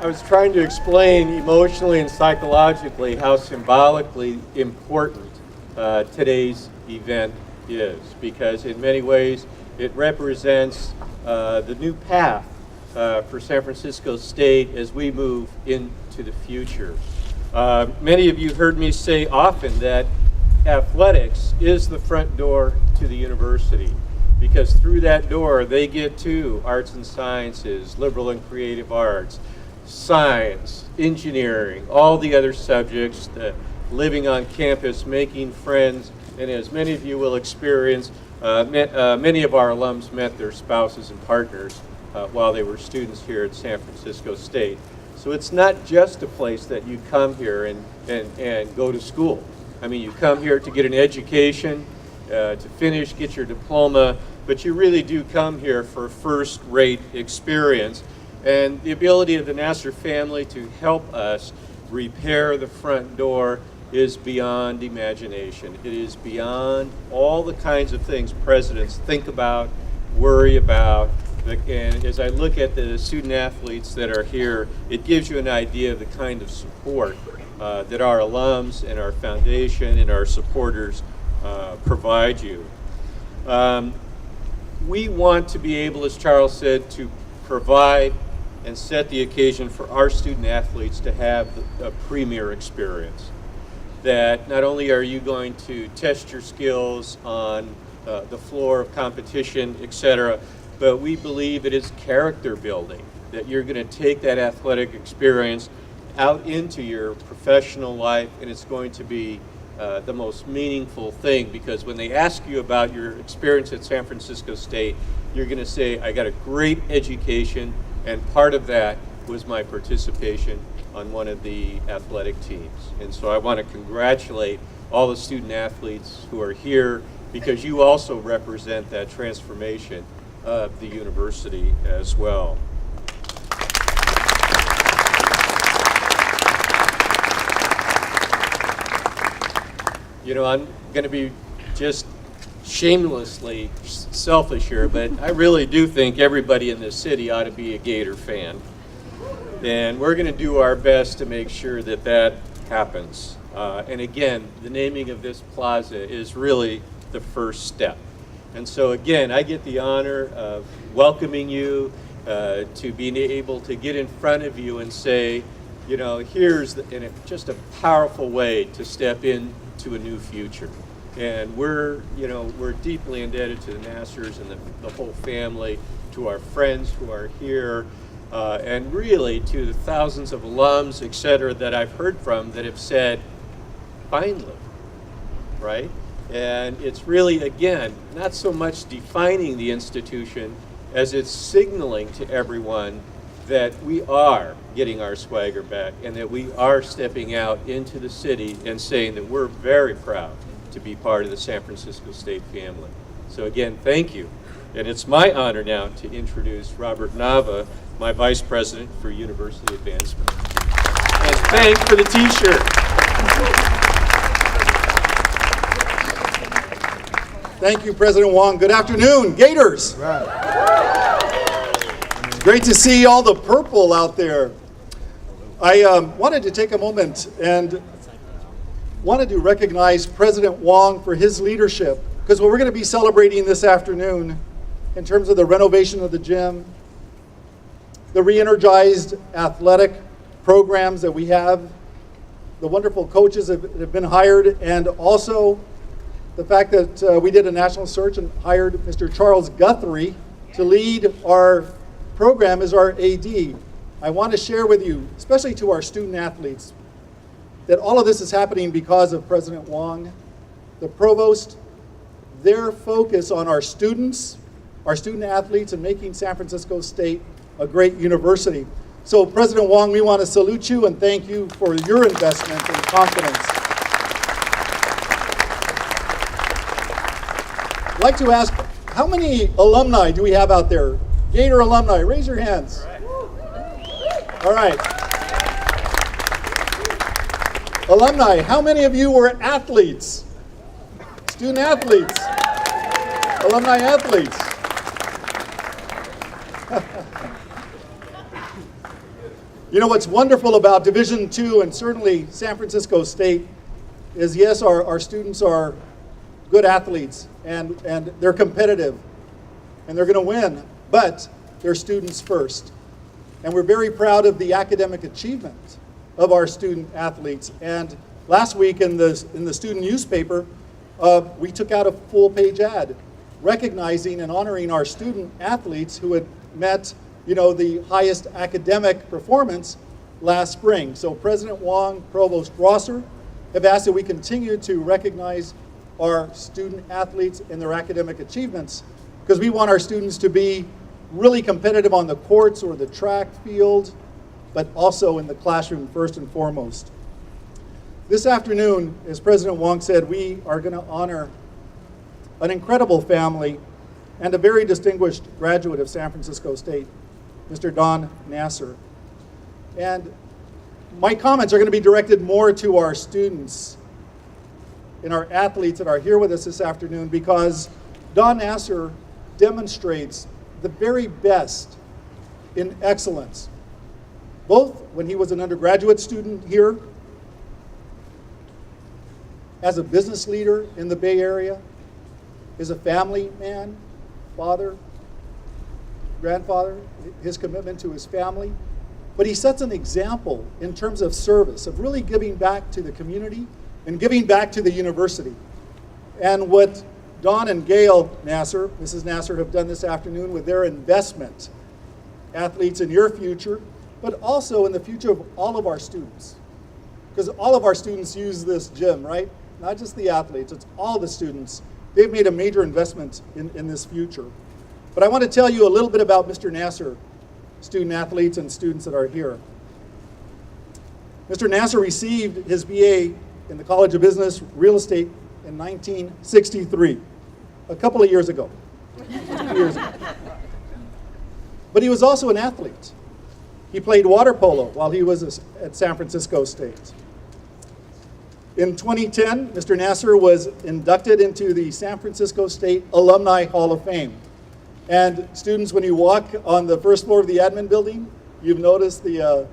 I was trying to explain emotionally and psychologically how symbolically important today's event is, because in many ways it represents the new path for San Francisco State as we move into the future. Many of you heard me say often that athletics is the front door to the university, because through that door they get to arts and sciences, liberal and creative arts, science, engineering, all the other subjects, living on campus, making friends, and as many of you will experience, many of our alums met their spouses and partners while they were students here at San Francisco State. So it's not just a place that you come here and go to school. I mean, you come here to get an education, to finish, get your diploma, but you really do come here for a first-rate experience. And the ability of the Nassar family to help us repair the front door is beyond imagination. It is beyond all the kinds of things presidents think about, worry about. And as I look at the student athletes that are here, it gives you an idea of the kind of support that our alums and our foundation and our supporters provide you. We want to be able, as Charles said, to provide and set the occasion for our student athletes to have a premier experience. That not only are you going to test your skills on the floor of competition, etc., but we believe it is character building, that you're going to take that athletic experience out into your professional life, and it's going to be the most meaningful thing, because when they ask you about your experience at San Francisco State, you're going to say, I got a great education, and part of that was my participation on one of the athletic teams. And so I want to congratulate all the student athletes who are here, because you also represent that transformation of the university as well. You know, I'm going to be just shamelessly selfish here, but I really do think everybody in this city ought to be a Gator fan. And we're going to do our best to make sure that that happens. And again, the naming of this plaza is really the first step. And so again, I get the honor of welcoming you, to being able to get in front of you and say, you know, here's just a powerful way to step into a new future. And we're deeply indebted to the Nassars and the whole family, to our friends who are here, and really to the thousands of alums, et cetera, that I've heard from that have said, finally, right? And it's really, again, not so much defining the institution as it's signaling to everyone that we are getting our swagger back, and that we are stepping out into the city and saying that we're very proud to be part of the San Francisco State family. So again, thank you. And it's my honor now to introduce Robert Nava, my Vice President for University Advancement. And thanks for the t-shirt. Thank you, President Wong. Good afternoon, Gators. Great to see all the purple out there. I wanted to take a moment and wanted to recognize President Wong for his leadership, because what we're going to be celebrating this afternoon in terms of the renovation of the gym, the re-energized athletic programs that we have, the wonderful coaches that have been hired, and also the fact that we did a national search and hired Mr. Charles Guthrie to lead our program as our AD. I want to share with you, especially to our student athletes, that all of this is happening because of President Wong, the provost, their focus on our students, our student athletes, and making San Francisco State a great university. So President Wong, we want to salute you and thank you for your investment and confidence. I'd like to ask, how many alumni do we have out there? Gator alumni, raise your hands. All right. Alumni, how many of you were athletes? Student athletes? Alumni athletes? You know, what's wonderful about Division II and certainly San Francisco State is, yes, our students are good athletes and they're competitive and they're going to win, but they're students first. And we're very proud of the academic achievement of our student athletes. And last week in the student newspaper, we took out a full-page ad recognizing and honoring our student athletes who had met, you know, the highest academic performance last spring. So President Wong, Provost Rosser have asked that we continue to recognize our student athletes and their academic achievements, because we want our students to be really competitive on the courts or the track field, but also in the classroom first and foremost. This afternoon, as President Wong said, we are going to honor an incredible family and a very distinguished graduate of San Francisco State, Mr. Don Nassar. And my comments are going to be directed more to our students and our athletes that are here with us this afternoon, because Don Nassar demonstrates the very best in excellence, both when he was an undergraduate student here, as a business leader in the Bay Area, as a family man, father, grandfather, his commitment to his family. But he sets an example in terms of service, of really giving back to the community and giving back to the university. And what Don and Gail Nassar, Mrs. Nassar, have done this afternoon with their investment, athletes, in your future, but also in the future of all of our students. Because all of our students use this gym, right? Not just the athletes, it's all the students. They've made a major investment in this future. But I want to tell you a little bit about Mr. Nassar, student athletes and students that are here. Mr. Nassar received his BA in the College of Business Real Estate in 1963, a couple of years ago. 2 years ago. But he was also an athlete. He played water polo while he was at San Francisco State. In 2010, Mr. Nassar was inducted into the San Francisco State Alumni Hall of Fame. And students, when you walk on the first floor of the admin building, you've noticed the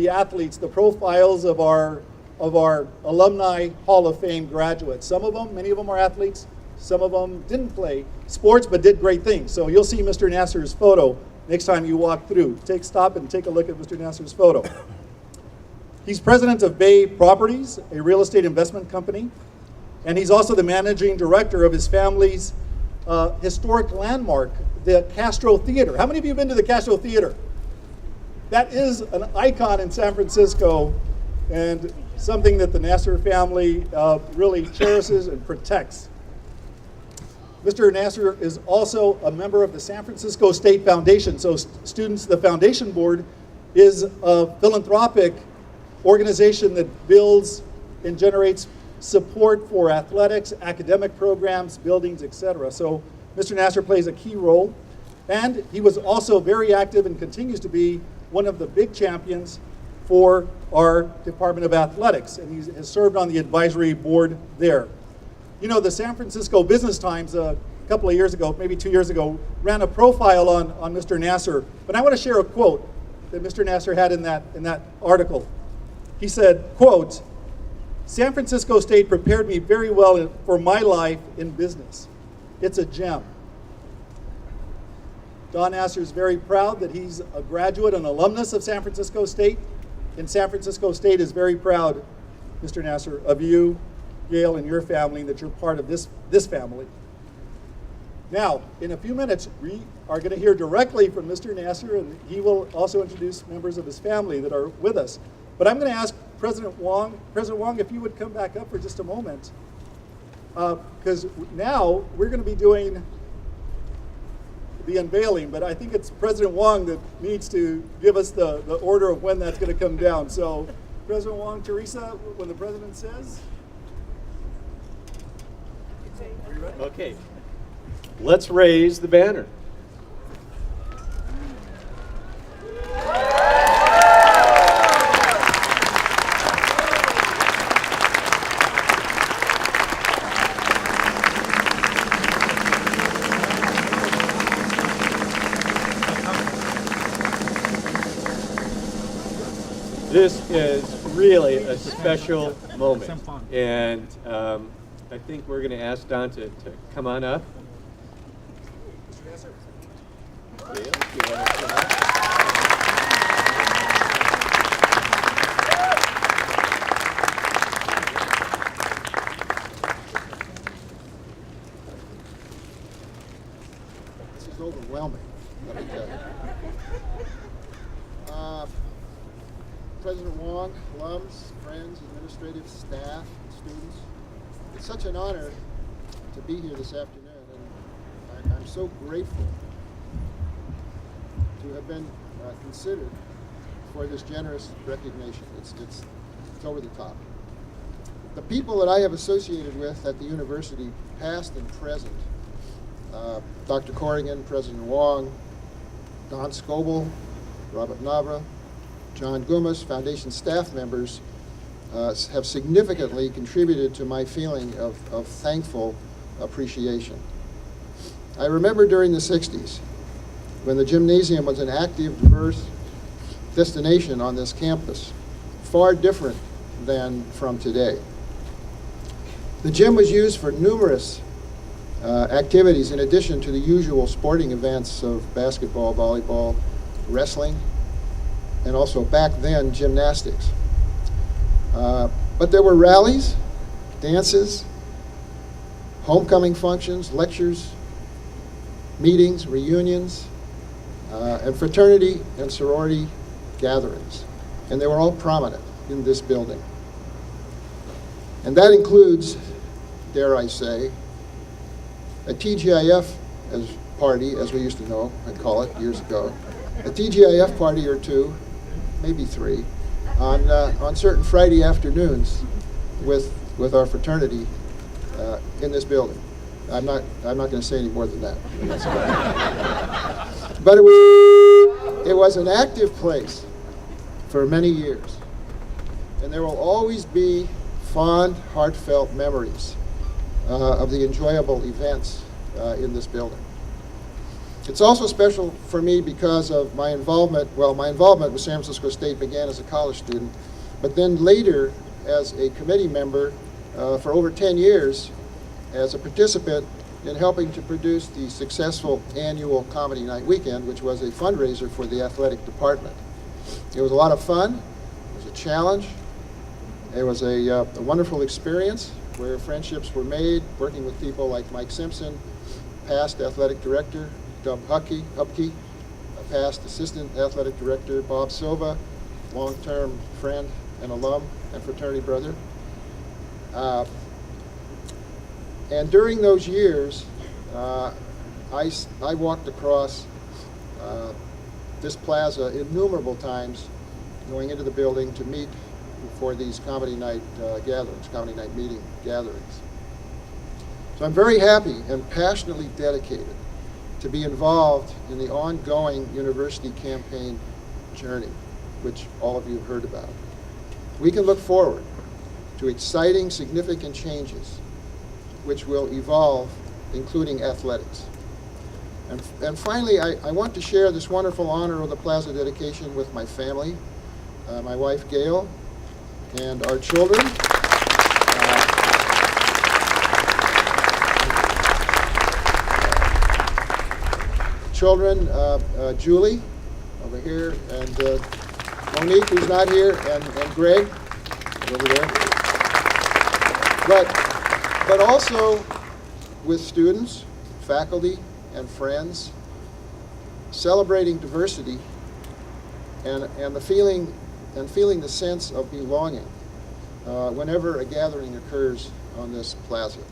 athletes, the profiles of our Alumni Hall of Fame graduates. Some of them, many of them are athletes. Some of them didn't play sports but did great things. So you'll see Mr. Nassar's photo next time you walk through. Stop and take a look at Mr. Nassar's photo. He's president of Bay Properties, a real estate investment company, and he's also the managing director of his family's historic landmark, the Castro Theater. How many of you have been to the Castro Theater? That is an icon in San Francisco and something that the Nassar family really cherishes and protects. Mr. Nassar is also a member of the San Francisco State Foundation. So students, the foundation board is a philanthropic organization that builds and generates support for athletics, academic programs, buildings, etc. So Mr. Nassar plays a key role. And he was also very active and continues to be one of the big champions for our Department of Athletics. And he has served on the advisory board there. You know, the San Francisco Business Times a couple of years ago, maybe 2 years ago, ran a profile on Mr. Nassar. But I want to share a quote that Mr. Nassar had in that article. He said, quote, "San Francisco State prepared me very well for my life in business. It's a gem." Don Nassar is very proud that he's a graduate and alumnus of San Francisco State. And San Francisco State is very proud, Mr. Nassar, of you, Gail, and your family, and that you're part of this family. Now, in a few minutes, we are going to hear directly from Mr. Nassar, and he will also introduce members of his family that are with us. But I'm going to ask President Wong, if you would come back up for just a moment, because now we're going to be doing the unveiling, but I think it's President Wong that needs to give us the order of when that's going to come down. So, President Wong, Teresa, when the president says. Okay, let's raise the banner. This is really a special moment, and I think we're going to ask Don to come on up. Gail, you want to come up? This is overwhelming, let me tell you. President Wong, alums, friends, administrative staff, and students, it's such an honor to be here this afternoon, and I'm so grateful to have been considered for this generous recognition. It's over the top. The people that I have associated with at the university, past and present, Dr. Corrigan, President Wong, Don Scoble, Robert Navra, John Gumas, Foundation staff members have significantly contributed to my feeling of thankful appreciation. I remember during the 60s, when the gymnasium was an active, diverse destination on this campus, far different than from today. The gym was used for numerous activities in addition to the usual sporting events of basketball, volleyball, wrestling, and also back then gymnastics. But there were rallies, dances, homecoming functions, lectures, meetings, reunions, and fraternity and sorority gatherings. And they were all prominent in this building. And that includes, dare I say, a TGIF party, as we used to know and call it years ago, a TGIF party or two, maybe three, on certain Friday afternoons with our fraternity in this building. I'm not going to say any more than that. But it was an active place for many years, and there will always be fond, heartfelt memories of the enjoyable events in this building. It's also special for me because of my involvement. Well, my involvement with San Francisco State began as a college student, but then later as a committee member for over 10 years as a participant in helping to produce the successful annual Comedy Night Weekend, which was a fundraiser for the athletic department. It was a lot of fun. It was a challenge. It was a wonderful experience where friendships were made, working with people like Mike Simpson, past athletic director, Dub Hupke, past assistant athletic director, Bob Silva, long-term friend and alum and fraternity brother. And during those years, I walked across this plaza innumerable times, going into the building to meet for these comedy night gatherings, comedy night meeting gatherings. So I'm very happy and passionately dedicated to be involved in the ongoing university campaign journey, which all of you have heard about. We can look forward to exciting, significant changes which will evolve, including athletics. And finally, I want to share this wonderful honor of the Plaza dedication with my family, my wife Gail, and our children. Julie, over here, and Monique, who's not here, and Greg, over there. But also with students, faculty, and friends, celebrating diversity and feeling the sense of belonging whenever a gathering occurs on this plaza.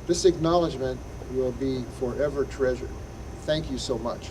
This acknowledgement will be forever treasured. Thank you so much.